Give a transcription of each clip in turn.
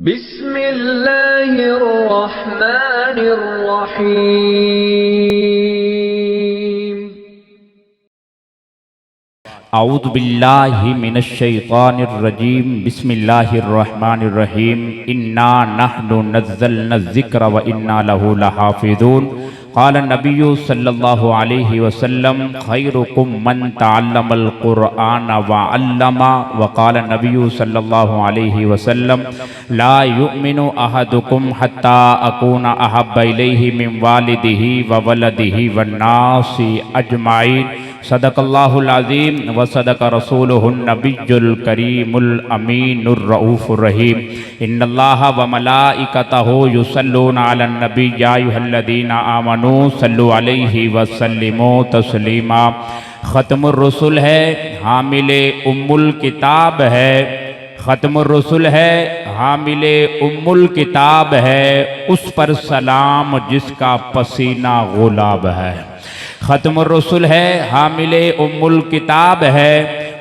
बिस्मिल्लाहिर्रहमानिर्रहीम। औज़ु बिल्लाहि मिनश शैतानिर्रजीम। बिस्मिल्लाहिर्रहमानिर्रहीम। इन्ना नहनु नज़्ज़लना ज़िक्र व इन्ना लहू लहाफ़िज़ून। क़ाल नबिय्यु सल्लल्लाहु अलैहि वसल्लम खैरुकुम मन तअल्लमल क़ुरआन व अल्लमा। व क़ाल नबिय्यु सल्लल्लाहु अलैहि वसल्लम ला युमिनु अहदुकुम हत्ता अकूना अहब्ब इलैहि मिन वालिदिही व वलदिही वन्नासि अजमाइन। सदक़ल्लाहुल अज़ीम व सदक़ रसूलुहुन नबियुल करीमुल अमीनुर रऊफ़ुर रहीम। इन्नल्लाह व मलाइकतहु युसल्लूना अलन नबी या अय्युहल्लज़ीना आमनू सल्लु अलैहि व सल्लिमू तस्लीमा। ख़त्मुर रसूल है, हामिले उम्मुल किताब है। ख़त्मुर रसूल है, हामिले उम्मुल किताब है। उस पर सलाम जिसका पसीना गुलाब है। ख़त्मुर रसूल है, हामिले उम्मुल किताब है।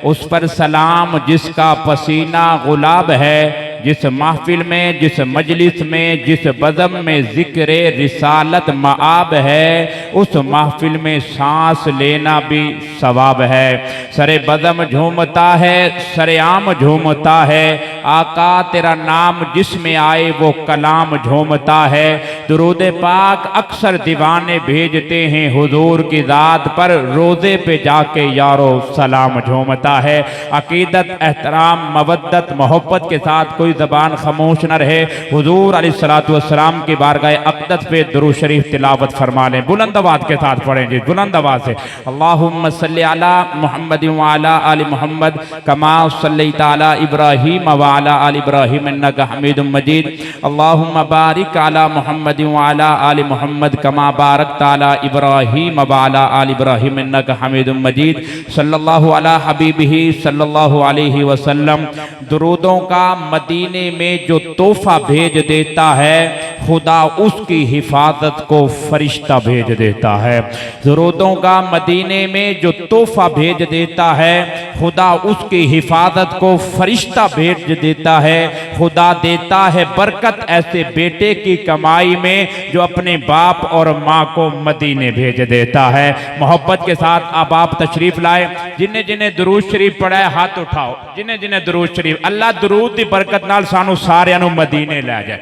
उस पर सलाम जिसका पसीना गुलाब है। जिस महफिल में, जिस मजलिस में, जिस बज़म में ज़िक्र रिसालत मआब है, उस महफिल में सांस लेना भी सवाब है। सरे बज़म झूमता है, सरे आम झूमता है। आका तेरा नाम जिसमें आए वो कलाम झूमता है। दुरूद पाक अक्सर दीवाने भेजते हैं हुजूर की ज़ात पर, रोज़े पे जाके यारो सलाम झूमता है। अकीदत, एहतराम, मवद्दत, मोहब्बत के साथ कोई ज़बान खामोश न रहे। हुजूर अलैहिस्सलातु वस्सलाम की बारगाह अक़दस पे दुरूद शरीफ तिलावत फरमा लें। बुलंद आवाज़ के साथ पढ़ें जी, बुलंद आवाज़ से। अल्लाहुम्मा सल्लि अला मुहम्मद व अला आलि मुहम्मद कमा सल्लैता अला इब्राहीम व अला आलि इब्राहीम इन्नका हमीदुम मजीद। अल्लाहुम्मा बारिक अला मुहम्मद व अला आलि मुहम्मद कमा बारकता अला इब्राहीम व अला आलि इब्राहीम इन्नका हमीदुम मजीद। सल्लल्लाहु अला हबीबिही सल्लल्लाहु अलैहि वसल्लम। दुरूदों का मदीने में जो तोहफा भेज देता है, खुदा उसकी हिफाजत को फरिश्ता भेज देता है। दुरूदों का मदीने में जो तोहफा भेज देता है, खुदा उसकी हिफाजत को फरिश्ता भेज देता है। खुदा देता है बरकत ऐसे बेटे की कमाई में जो अपने बाप और माँ को मदीने भेज देता है। मोहब्बत के साथ अब आप तशरीफ लाए। जिन्हें जिन्हें दुरूद शरीफ पढ़ा है हाथ उठाओ। जिन्हें जिन्हें दुरूद शरीफ, अल्लाह दुरूद की बरकत नाल सानू सारियां नू मदीने लै जाए।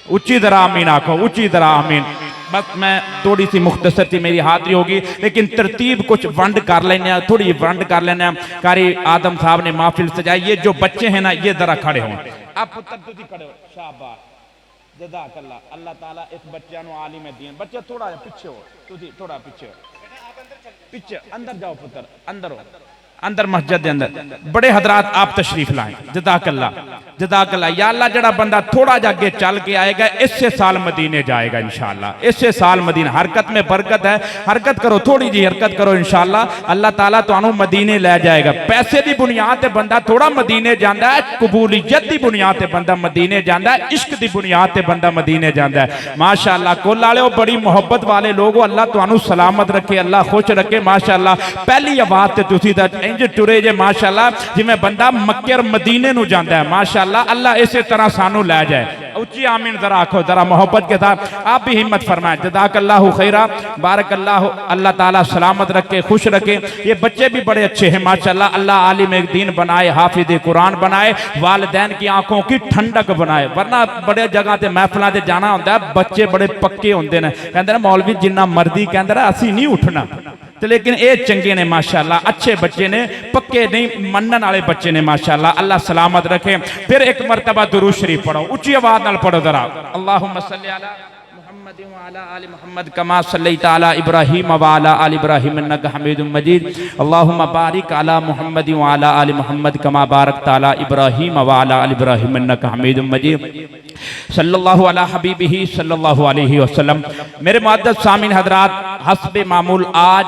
उच्ची तरह आमीन आखो, उच्ची तरह आमीन। बस मैं थोड़ी सी मुख्तसर सी मेरी हाजिरी होगी, लेकिन तरतीब कुछ वंड कर लेने, थोड़ी वंड कर लेने। कारी आदम साहब ने महफिल सजाई। ये जो बच्चे हैं ना, ये जरा खड़े हों। आप पुत्र तुसी खड़े हो, शाबाश, जज़ाकल्लाह। अल्लाह ताला इस बच्चे नू आलिम दीन। बच्चे थोड़ा पीछे हो, तुसी थोड़ा पीछे हो, पीछे अंदर जाओ पुत्र, अंदर हो, अंदर मस्जिद के अंदर। बड़े हजरात आप तशरीफ लाएं। जज़ाकल्लाह, जज़ाकल्लाह। या अल्लाह जड़ा बंदा थोड़ा जा आगे चल के आएगा, इससे साल मदीने जाएगा इंशाअल्लाह। इससे साल मदीने, हरकत में बरकत है। हरकत करो, थोड़ी जी हरकत करो, इंशाअल्लाह अल्लाह ताला तुहानू मदीने लै जाएगा। पैसे की बुनियाद ते बंदा थोड़ा मदीने जाता है, कबूलियत की बुनियाद ते बंदा मदीने जाता है, इश्क की बुनियाद ते बंदा मदीने जाता है। माशाअल्लाह कुल वाले बड़ी मोहब्बत वाले लोग। अल्लाह तुहानू सलामत रखे, अल्लाह खुश रखे। माशाअल्लाह पहली आवाज़ ते तुसी टुरे जे माशाअल्लाह, जिवें बंदा मक्के और मदीने नू जाता है। माशाअल्लाह अल्लाह इसी तरह सानू लै जाए। उच्ची आमीन जरा आखो, जरा मोहब्बत के साथ आप भी हिम्मत फरमाएं। जज़ाकल्लाहु खैरा, बारकल्लाहु। अल्लाह ताला सलामत रखे, खुश रखे। ये बच्चे भी बड़े अच्छे हैं माशाअल्लाह। अल्लाह आलिम दीन बनाए, हाफिज कुरान बनाए, वालिदैन की आंखों की ठंडक बनाए। वरना बड़े जगह ते महफिलों से जाना होता है, बच्चे बड़े पक्के होंगे ने, कहते हैं मौलवी जिन्ना मर्जी कहते हैं असी नहीं उठना। तो लेकिन ये चंगे ने माशाअल्लाह, अच्छे बच्चे ने, पक्के नहीं मनन वाले बच्चे ने माशाअल्लाह। अल्लाह सलामत रखे। फिर एक मरतबा दुरूद शरीफ पढ़ो, उच्ची आवाज़ नाल पढ़ो जरा। अल्लाहुम्मा सल्लि अला मुहम्मद व अला आलि मुहम्मद कमा सल्लैता अला इब्राहीम व अला आलि इब्राहीम इन्नका हमीदुम मजीद। अल्लाहुम्मा बारिक अला मुहम्मद व अला आलि मुहम्मद कमा बारकता अला इब्राहीम व अला आलि इब्राहीम इन्नका हमीदुम मजीद। सल्लल्लाहु अला हबीबिही सल्लल्लाहु अलैहि वसल्लम। मेरे मुअद्दद सामीन हजरात, हस्बे मामूल आज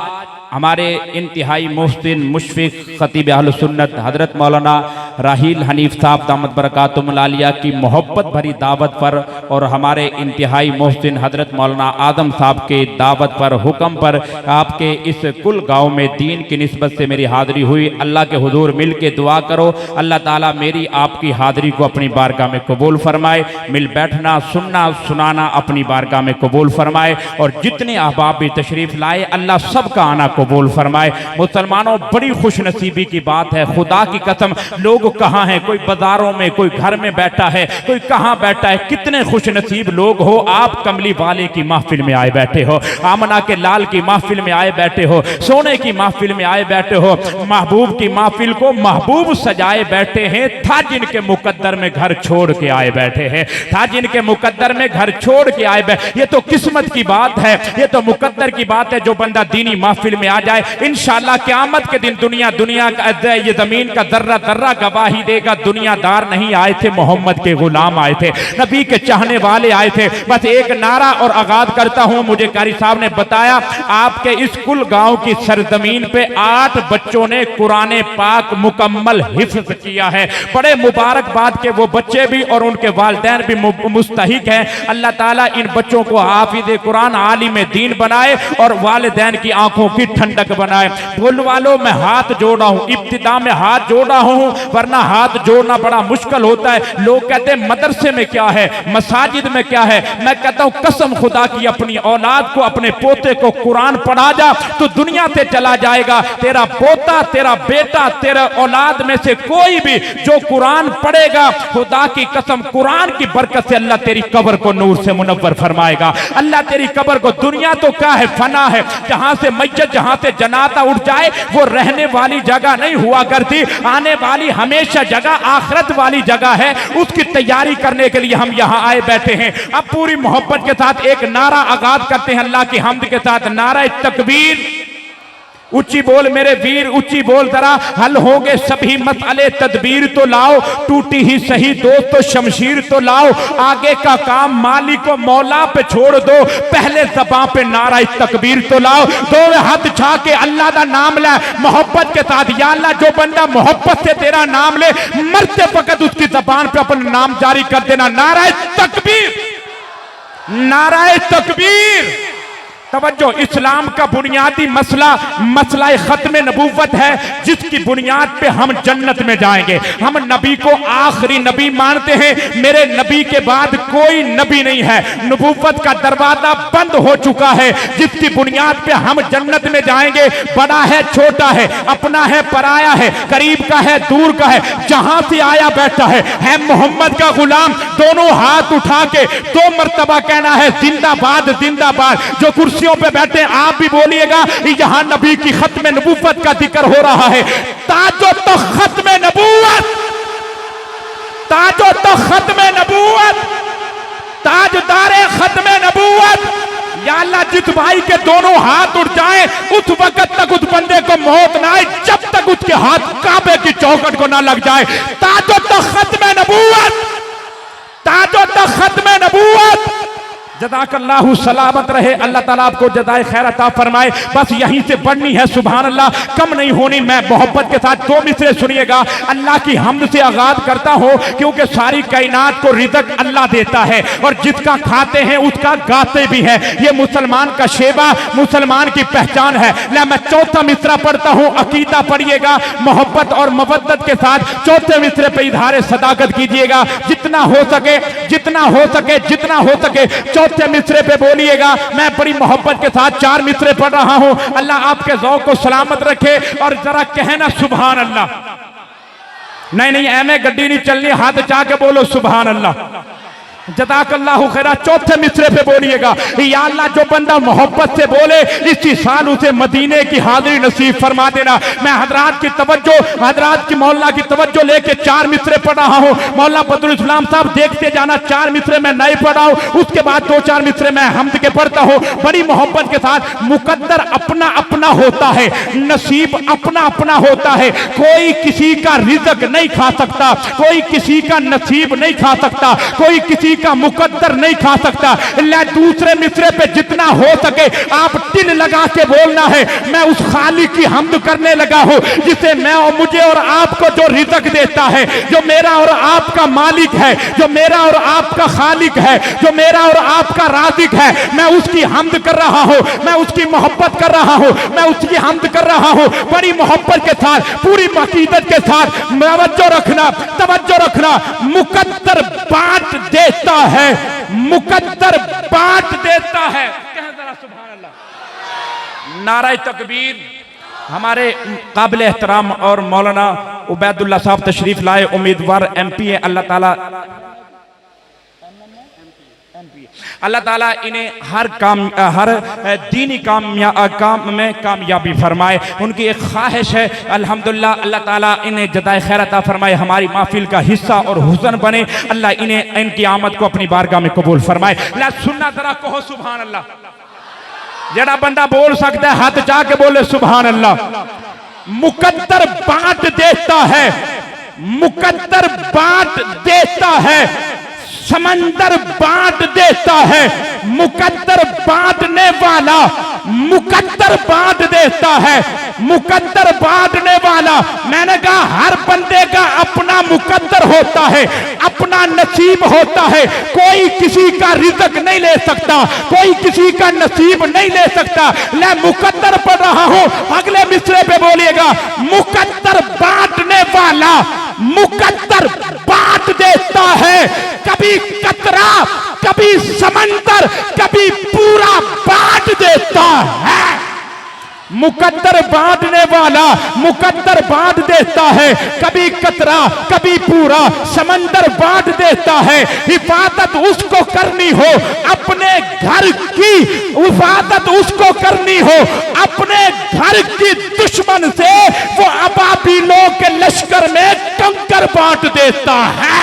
हमारे इंतहाई मुहसिन मुशफिक खतीब अहल सुन्नत हजरत मौलाना राहील हनीफ साहब दामत बरकातुहुल आलिया की मोहब्बत भरी दावत पर और हमारे इंतहाई मोहसिन हजरत मौलाना आदम साहब के दावत पर, हुक्म पर आपके इस कुल गांव में दीन की निस्बत से मेरी हाजिरी हुई। अल्लाह के हुजूर मिल के दुआ करो, अल्लाह ताला मेरी आपकी हाजिरी को अपनी बारगाह में कबूल फरमाए। मिल बैठना, सुनना, सुनाना अपनी बारगाह में कबूल फरमाए। और जितने अहबाब भी तशरीफ लाए अल्लाह सबका आना कबूल फरमाए। मुसलमानों, बड़ी खुश नसीबी की बात है, खुदा की कसम। लोग कहाँ हैं? कोई बाजारों में, कोई घर में बैठा है, कोई कहाँ बैठा है। कितने खुश नसीब लोग हो, आप कमली वाले की महफिल में आए बैठे हो, आमना के लाल की महफिल में आए बैठे हो, सोने की महफिल में आए बैठे हो, महबूब की महफिल को महबूब सजाए बैठे हैं। था जिनके मुकद्दर में घर छोड़ के आए बैठे हैं, था जिनके मुकद्दर में घर छोड़ के आए बैठे। ये तो किस्मत की बात है, ये तो मुकद्दर की बात है। जो बंदा दीनी महफिल में आ जाए, इंशाअल्लाह क़यामत के दिन दुनिया का ये जमीन का दर्रा दर्रा गवाही देगा। दुनियादार नहीं आए थे, मोहम्मद के गुलाम आए थे, नबी के चाहने वाले आए थे। बस एक नारा और आगाज करता हूं। मुझे कारी साहब ने बताया आपके इस कुल गांव की सरजमीन पे 8 बच्चों ने कुरान पाक मुकम्मल हिफ्ज किया है। बड़े मुबारकबाद के वो बच्चे भी और उनके वालिदैन भी मुस्तहिक हैं। अल्लाह ताला इन बच्चों को हाफिज़ कुरान, आलिम दीन बनाए और वालिदैन की आंखों की ठंडक बनाए। बोल वालों, मैं हाथ जोड़ा हूं, इब्तिदा में हाथ जोड़ा हूं, वरना हाथ जोड़ना बड़ा मुश्किल होता है। लोग कहते हैं मदरसे में क्या है, मसाजिद में क्या है। मैं कहता हूं कसम खुदा की, अपनी औलाद को, अपने पोते को कुरान पढ़ा जा तो दुनिया से चला जाएगा। तेरा पोता, तेरा बेटा, तेरा औलाद में से कोई भी जो कुरान पढ़ेगा, खुदा की कसम कुरान की बरकत से अल्लाह तेरी कब्र को नूर से मुनव्वर फरमाएगा। अल्लाह तेरी कब्र को, दुनिया तो क्या है, फना है। जहां से मैयत, जहां से जनाजा उठ जाए वो रहने वाली जगह नहीं हुआ करती। आने वाली हमेशा जगह आखिरत वाली जगह है। उसकी तैयारी करने के लिए हम यहाँ आए बैठे हैं। अब पूरी मोहब्बत के साथ एक नारा आगाज करते हैं अल्लाह की हम्द के साथ। नारा तकबीर, ऊंची बोल मेरे वीर, ऊंची बोल जरा। हल होंगे सभी मसले, तदबीर तो लाओ, टूटी ही सही दोस्त तो शमशीर तो लाओ। आगे का काम मालिक को मौला पे छोड़ दो, पहले ज़बान पे नारा तकबीर तो लाओ। दो हाथ छा के अल्लाह का नाम ले मोहब्बत के साथ। या अल्लाह, जो बंदा मोहब्बत से तेरा नाम ले, मरते वक्त उसकी ज़बान पे अपना नाम जारी कर देना। नारा तकबीर, नारा तकबीर। तवज्जो, इस्लाम का बुनियादी मसला खत्म नबूवत है, जिसकी बुनियाद पे हम जन्नत में जाएंगे। हम नबी को आखिरी नबी मानते हैं। मेरे नबी के बाद कोई नबी नहीं है। नबूवत का दरवाजा बंद हो चुका है, जिसकी बुनियाद पे हम जन्नत में जाएंगे। बड़ा है, छोटा है, अपना है, पराया है, करीब का है, दूर का है, जहां से आया बैठा है मोहम्मद का गुलाम। दोनों हाथ उठा के 2 मरतबा कहना है जिंदाबाद, जिंदाबाद। जो कुर्सियों पे बैठे आप भी बोलिएगा। यहां नबी की खत्म नबूवत का जिक्र हो रहा है। ताजो तो खत्म नबूवत, ताजो तो खत्म नबूवत, ताजदारे खत्म नबूवत। या अल्लाह, जिस भाई के दोनों हाथ उठ जाए उस वक्त तक उस बंदे को मौत ना आए, जब तक उसके हाथ काबे की चौखट को ना लग जाए। ताजो तो खत्म नबूवत, ताजो तो खत्म नबूवत। जज़ाकल्लाहु सलामत रहे। अल्लाह ताला आपको जज़ाए खैर अता फरमाए। बस यहीं से बढ़नी है, सुभान अल्लाह, कम नहीं होनी। मैं मोहब्बत के साथ 2 मिसरे सुनिएगा। अल्लाह की हम्द से आगाज करता हूँ, क्योंकि सारी कायनात को रिज़्क अल्लाह देता है और जिसका खाते हैं उसका गाते भी है। ये मुसलमान का शेबा, मुसलमान की पहचान है। मैं 4था मिसरा पढ़ता हूँ, अकीदा पढ़िएगा मोहब्बत और मवद्दत के साथ। 4थे मिसरे पे इज़हार सदाकत कीजिएगा, जितना हो सके, जितना हो सके, जितना हो सके। 4थे मिसरे पे बोलिएगा। मैं बड़ी मोहब्बत के साथ 4 मिसरे पढ़ रहा हूं। अल्लाह आपके ज़ौक़ को सलामत रखे। और जरा कहना सुभान अल्लाह। नहीं नहीं, ऐमे गड्डी नहीं चलनी, हाथ चाह के बोलो सुभान अल्लाह। जज़ाकल्लाहु खैरा। 4थे मिसरे पे बोलिएगा। या अल्लाह, जो बंदा मोहब्बत से बोले इसी साल उसे मदीने की हाजिरी नसीब फरमा देना। मैं हजरात की तवज्जो, हजरात की मौला की तवज्जो लेके 4 मिसरे पढ़ रहा हूँ। मौला बदरुल इस्लाम साहब देखते जाना। 4 मिसरे मैं नए पढ़ा हूँ, उसके बाद 2-4 मिसरे मैं हम्द के पढ़ता हूँ बड़ी मोहब्बत के साथ। मुकद्दर अपना अपना होता है, नसीब अपना अपना होता है। कोई किसी का रिज़्क नहीं खा सकता, कोई किसी का नसीब नहीं खा सकता, कोई किसी का मुकद्दर नहीं खा सकता। दूसरे मिसरे पे जितना हो सके आप तिल लगा के बोलना है, मैं उस खालिक की हम्द करने लगा हूं जिसे मैं और मुझे और आपको जो रिज़्क देता है, जो मेरा और आपका मालिक है, जो मेरा और आपका खालिक है, जो मेरा और आपका राज़िक है। मैं उसकी हम्द कर रहा हूं, मैं उसकी मोहब्बत कर रहा हूं, मैं उसकी हम्द कर रहा हूं बड़ी मोहब्बत के साथ, पूरी अकीदत के साथ। तवज्जो रखना, मुकद्दर बांट देता है, मुकद्दर बांट देता है। कहें जरा सुभान अल्लाह। नारे तकबीर। हमारे काबिल एहतराम और मौलाना उबैदुल्लाह साहब तशरीफ लाए, उम्मीदवार MP है। अल्लाह ताला इन्हें हर दीनी काम में कामयाबी फरमाए। उनकी एक ख्वाहिश है अल्हम्दुलिल्लाह, अल्लाह ताला इन्हें जदाए खैर अता फरमाए, हमारी महफिल का हिस्सा और हुस्न बने। अल्लाह इन्हें इनकी आमद को अपनी बारगाह में कबूल फरमाए। ला सुनना जरा कहो सुभान अल्लाह। जरा बंदा बोल सकता है हाथ जाके बोले सुभान अल्लाह। मुकद्दर बांट देता है, मुकद्दर बांट देता है, समंदर बांट देता है, मुकद्दर बांटने वाला, मुकद्दर बांट देता है, मुकद्दर बांटने वाला। मैंने कहा हर बंदे का अपना मुकद्दर होता है, अपना नसीब होता है। कोई किसी का रिज़्क नहीं ले सकता, कोई किसी का नसीब नहीं ले सकता। मैं मुकद्दर पढ़ रहा हूं, अगले मिसरे पे बोलिएगा, मुकद्दर बांटने वाला, मुकद्दर बांट देता है। कभी कतरा, कभी समंदर, कभी पूरा बांट देता है। मुकद्दर बांटने वाला, मुकद्दर बांट देता है। कभी कतरा, कभी पूरा समंदर बांट देता है। हिफाजत उसको करनी हो अपने घर की, हिफाजत उसको करनी हो अपने घर की दुश्मन से, वो अबाबीलों के लश्कर में कंकर बांट देता है।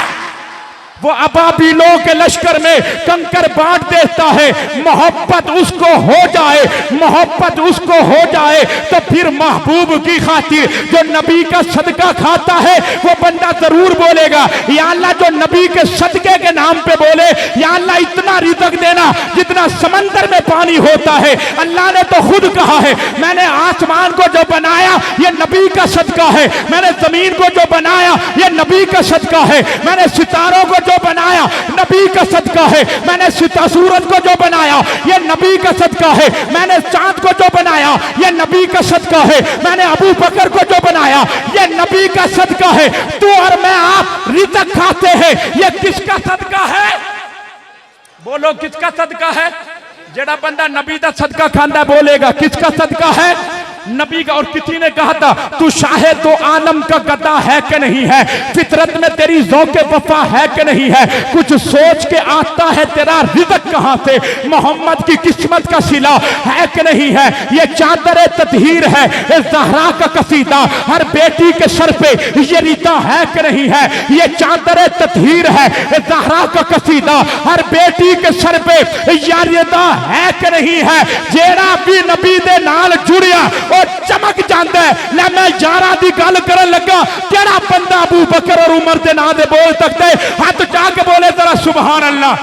वो अबाबीलों के लश्कर में कंकर बांट देता है। मोहब्बत उसको हो जाए, मोहब्बत उसको हो जाए तो फिर महबूब की खातिर जो नबी का सदका खाता है वो बंदा जरूर बोलेगा, या अल्लाह जो नबी के सदके के नाम पे बोले, या अल्लाह इतना रिज़्क देना जितना समंदर में पानी होता है। अल्लाह ने तो खुद कहा है, मैंने आसमान को जो बनाया ये नबी का सदका है, मैंने जमीन को जो बनाया ये नबी का सदका है, मैंने सितारों को बनाया नबी का सदका है, मैंने सूरज को जो बनाया ये नबी का सदका है, मैंने चांद को जो बनाया ये नबी का सदका है, मैंने अबू बकर को जो बनाया ये नबी का सदका है। तू और मैं आप रिज़्क खाते हैं, ये किसका सदका है? बोलो किसका सदका है? जेड़ा बंदा नबी का सदका खांदा बोलेगा किसका सदका है? नबी का। और किसी ने कहा था तू शाहे दो आलम का गदा है कि नहीं है, फितरत में तेरी ज़ौक़े वफा है कि नहीं है, कुछ सोच के आता है तेरा रिज़्क कहां से, मोहम्मद की किस्मत का सिला है कि नहीं है। ये चादर ततहीर है, ये ज़हरा का कसीदा हर बेटी के सर पे ये रिता है कि नहीं है। ये चादर ततहीर है, ये ज़हरा का कसीदा हर बेटी के सर पे ये रिता है कि नहीं है। जेड़ा भी नबी दे नाल जुड़िया और चमक जाता है। ले मैं यारा दी गल करन लगा, केड़ा बंदा अबू बकर और उमर दे नाम दे बोल सकते है? हाथ जाके बोले जरा सुभान अल्लाह।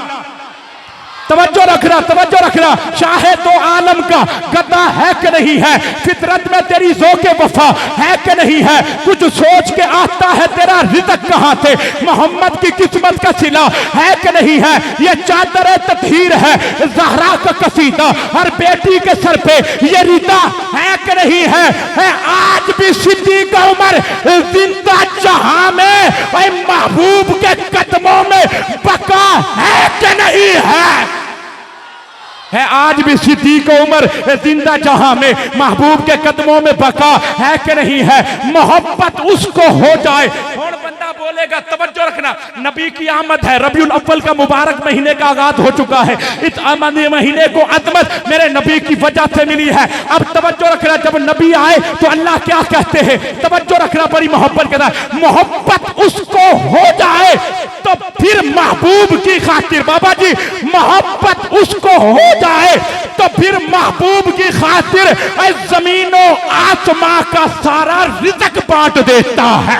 तवज्जो रखना, तवज्जो रखना। शाहे तो आलम का गदा है कि नहीं है, फितरत में तेरी ज़ौक़े वफा है कि नहीं है, कुछ सोच के आता है तेरा रिज़्क कहां से, मोहम्मद की किस्मत का सिला है कि नहीं है। ये चादर ततहीर है, ज़हरा का कसीदा हर बेटी के सर पे ये रिता है कि नहीं है। आज भी सिद्दीक़ उमर जिंदा जहां में महबूब के कदमों में बका है कि नहीं है? आज भी सिद्दीक़ उमर जिंदा जहां में महबूब के कदमों में बका है कि नहीं है। मोहब्बत उसको हो जाए। कौन बंदा बोलेगा? तवज्जो रखना, नबी की आमद है, रबीउल अव्वल का मुबारक महीने का आगाज हो चुका है। इस आमद महीने को अजमत मेरे नबी की वजह से मिली है। अब तवज्जो रखना, जब नबी आए तो अल्लाह क्या कहते हैं? तवज्जो रखना बड़ी मोहब्बत के साथ, मोहब्बत उसको हो जाए तो फिर महबूब की खातिर, बाबा जी मोहब्बत उसको हो जाए तो फिर महबूब की खातिर जमीनों आसमां का सारा रिज़्क बांट देता है।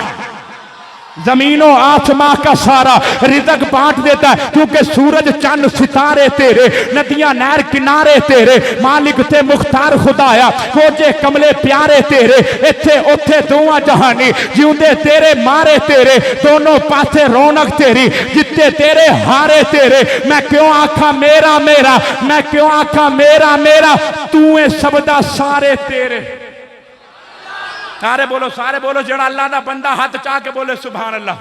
जमीनों आसमां का सारा रिज़्क़ बांट देता है, क्योंकि सूरज चंद सितारे तेरे, नदियां नहर किनारे तेरे, मालिक ते मुख्तार खुदाया, खोजे कमले प्यारे तेरे, इत्थे उथे दोवां जहानी, जिउंदे तेरे मारे तेरे, दोनों पासे रौनक तेरी, जित्ते तेरे हारे तेरे। मैं क्यों आखा मेरा मेरा, मैं क्यों आखा मेरा मेरा, तू है सबदा सारे तेरे। सारे बोलो जड़ा अल्लाह दा बंदा हाथ चाह के बोले सुभान अल्लाह।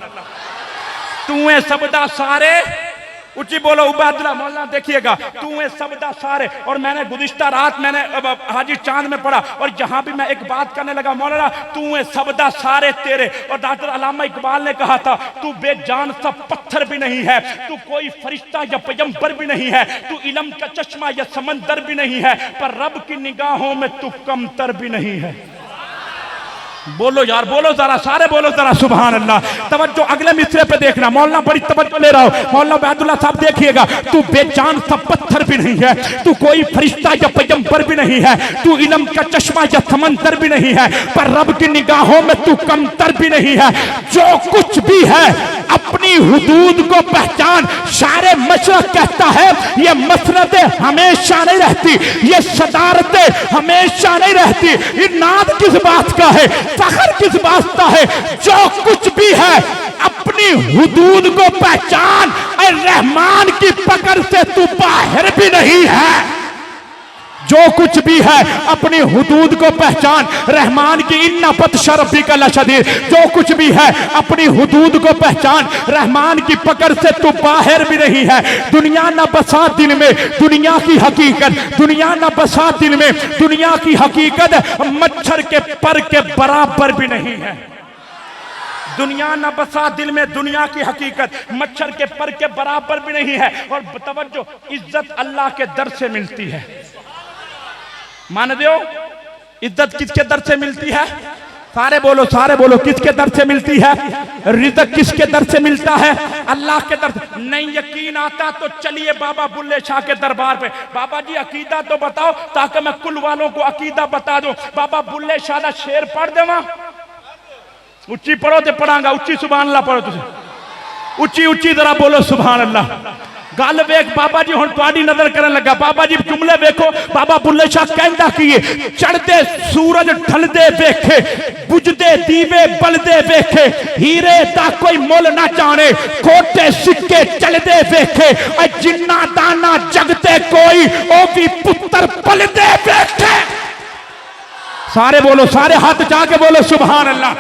तू है सबदा सारे, उच्ची बोलो उबादला मौलाना देखिएगा, तू है सबदा सारे। और मैंने गुज़िश्ता रात मैंने हाजी चांद में पढ़ा, और जहां भी मैं एक बात करने लगा, मौलाना तू है सबदा सारे तेरे। और डॉक्टर अल्लामा इकबाल ने कहा था, तू बेजान सा पत्थर भी नहीं है, तू कोई फरिश्ता या पैगंबर भी नहीं है, तू इल्म का चश्मा या समंदर भी नहीं है, पर रब की निगाहों में तू कमतर भी नहीं है। बोलो यार, बोलो जरा, सारे बोलो जरा सुभान अल्लाह। तवज्जो अगले मिसरे पे देखना, मौलाना बड़ी तवज्जो ले रहा हो। मौलाना उबैदुल्लाह साहब देखिएगा, तू बेजान सा पत्थर भी नहीं है, तू कोई फरिश्ता या पैगंबर भी नहीं है, तू इल्म का चश्मा या समंदर भी नहीं है, पर रब की निगाहों में तू कमतर भी नहीं है। जो कुछ भी है अपनी हुदूद को पहचान। शारे मशरक कहता है, ये मसरतें हमेशा नहीं रहती, ये सदारतें हमेशा नहीं रहती। ये नाद किस बात का है, फखर किस बात का है? जो कुछ भी है अपनी हुदूद को पहचान, और रहमान की पकड़ से तू बाहर भी नहीं है। जो कुछ भी है अपनी हुदूद को पहचान, रहमान की इन्ना बत्शा रब्बिका लशदीद। जो कुछ भी है अपनी हुदूद को पहचान, रहमान की पकड़ से तू बाहर भी नहीं है। दुनिया न बसा दिल में दुनिया की हकीकत, दुनिया न बसा दिल में दुनिया की हकीकत, मच्छर के पर के बराबर भी नहीं है। दुनिया न बसा दिल में दुनिया की हकीकत, मच्छर के पर के बराबर भी नहीं है। और तवज्जो, इज्जत अल्लाह के दर से मिलती है। मान दो, इज्जत किसके दर से मिलती है? सारे बोलो किसके दर से मिलती है? रिज़्क़ किसके दर से मिलता है? अल्लाह के दर से। नहीं यकीन आता तो चलिए बाबा बुल्ले शाह के दरबार पे। बाबा जी अकीदा तो बताओ, ताकि मैं कुल वालों को अकीदा बता दूं। बाबा बुल्ले शाह का शेर पढ़ देवा, उच्ची पढ़ो तो पढ़ांगा, उच्ची सुभान अल्लाह पढ़ो, तुझे उच्ची जरा बोलो सुभान अल्लाह। गल वेख बाबा जी, हुण तुहाडी नजर करन लगा। बाबा जी जुमले वेखो, बाबा बुल्ले शाह कहंदा की है, चढ़दे सूरज ढलदे वेखे, बुझदे दीवे बलदे वेखे, हीरे दा कोई मुल ना जाने, खोटे सिक्के चलदे वेखे, जिन्ना दाना जगते कोई ओ भी पुत्र पलदे वेखे। सारे बोलो, सारे हाथ जाके बोलो सुभान अल्लाह।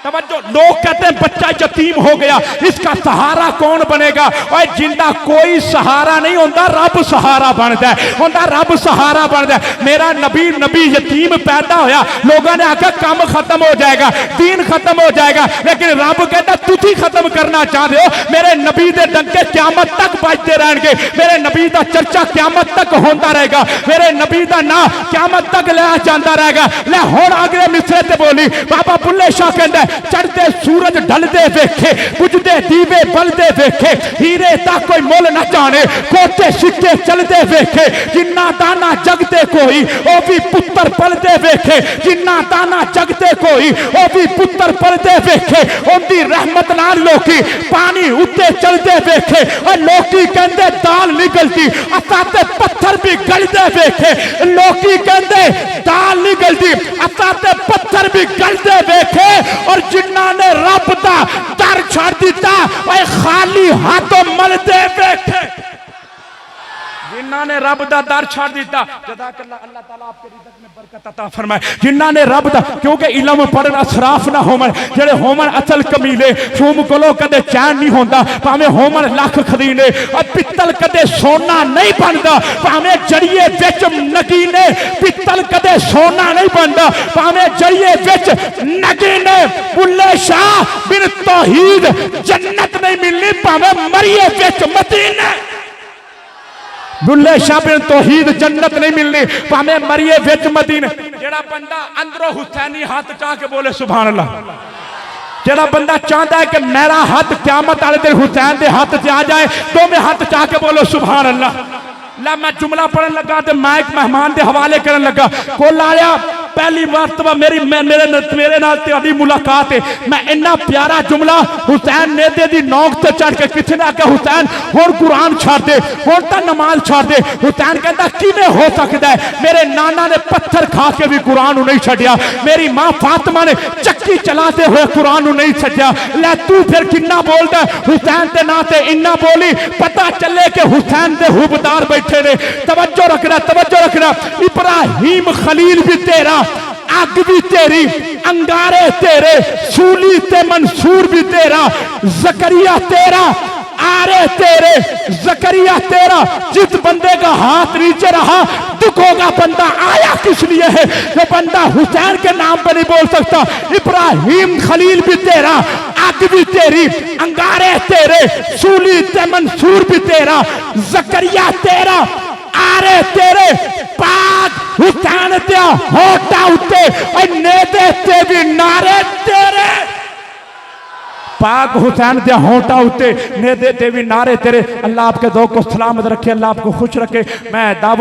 तवज्जो, लोग कहते हैं बच्चा यतीम हो गया, इसका सहारा कौन बनेगा? और जिंदा कोई सहारा नहीं होता, रब सहारा बनता है, होता रब सहारा बनता है। मेरा नबी यतीम पैदा होया, लोगों ने आखा काम खत्म हो जाएगा, दीन खत्म हो जाएगा, लेकिन रब कहता तुसी खत्म करना चाहते हो। मेरे नबी दे डंके क़यामत तक बजते रहेंगे, मेरे नबी का चर्चा क़यामत तक होता रहेगा, मेरे नबी का नाम क़यामत तक लिया जाता रहेगा। ले हुण अगले मिसरे ते बोली बाबा बुल्ले शाह कहंदा, चढ़ते सूरज ढलदे वेखे, बुझदे दीवे बलदे वेखे, हीरे दा कोई मुल न जाने, खोटे सिक्के चलदे वेखे, जिन्ना दाना जगते कोई ओ भी पुत्र पलदे वेखे, जिन्ना दाना जगते कोई ओ भी पुत्र पलदे वेखे। उनकी रहमत नाल लोकी पानी उत्ते चलदे वेखे, और लोकी कहंदे दाल निकलती, असा ते पत्थर भी गलदे वेखे। लोकी कहंदे दाल निकलती, असा ते पत्थर भी गलदे वेखे। और जिन्ना ने रब दा दर छड़ दिता, ओए खाली हाथों मलदे बैठे। जिन्ना ने रब दा दर छड़ दिता, जज़ाकल्लाह, अल्लाह ताला आपके रिज़्क़ में बरकत अता फरमाए। जिन्ना ने रब दा, क्योंकि इल्म पढ़न असराफ ना होवन, जेड़े होवन असल कमीले, शूम कोलों कदे चैन नहीं होंदा, भावें होवन लख खदीने, और पित्तल कदे सोना नहीं बनदा, भावें जड़िए विच नगीने, पित्तल कदे सोना नहीं बनदा, भावें जड़िए विच नगीने। बुल्ले शाह बिन तौहीद जन्नत नहीं मिलनी, भावें मरिए विच मदीने। बुल्ले शाह बिन तौहीद जन्नत नहीं मिलनी, भावें मरिए विच मदीने। जेड़ा बंदा अंदरों हुसैनी हाथ चाह के बोले सुभान अल्लाह, जेड़ा बंदा चाहता है कि मेरा हाथ क़यामत वाले दिन हुसैन के हाथ से आ जाए, तो मैं हाथ चाह के बोलो सुभान अल्लाह। ला मैं जुमला पढ़न लगा तो मैं एक मेहमान के हवाले करन लगा। कोल आया पहली मरतबा मेरे नाल तेरी मुलाकात है। मैं इन्ना प्यारा जुमला हुसैन नेदे दी नौक ते चढ़ के किसी ने आख्या हुसैन हुण कुरान छड़ दे, हुण तां नमाज छड़ दे। हुसैन कहता किवें हो सकदा है, मेरे नाना ने पत्थर खा के भी कुरान नहीं छड्डिया, मेरी मां फातिमा ने चक्की चलाते हुए कुरान नहीं छड्डिया। लै तू फिर किन्ना बोलदा हुसैन दे नां ते इन्ना बोली, पता चले कि हुसैन दे हुबदार बैठे ने। तवज्जो रखना इब्राहिम खलील भी तेरा, अग भी तेरी, अंगारे तेरे, सूली ते मंसूर भी तेरा, जकरिया तेरा, आरे तेरे, जकरिया तेरा। जिस बंदे का हाथ नीचे रहा दुखोगा बंदा आया किस लिए है, जो बंदा हुसैन के नाम पर नहीं बोल सकता। इब्राहिम खलील भी तेरा, आग भी तेरी, अंगारे तेरे, सूली ते मंसूर भी तेरा, जकरिया तेरा, आरे तेरे, पाक हुसैन दिया होठा उत्ते नेदे ते भी नारे तेरे। पाक हुसैन दे होठा उत्ते नेदे ते भी नारे तेरे। अल्लाह आपके दो को सलामत रखे, अल्लाह आपको खुश रखे। मैं दावत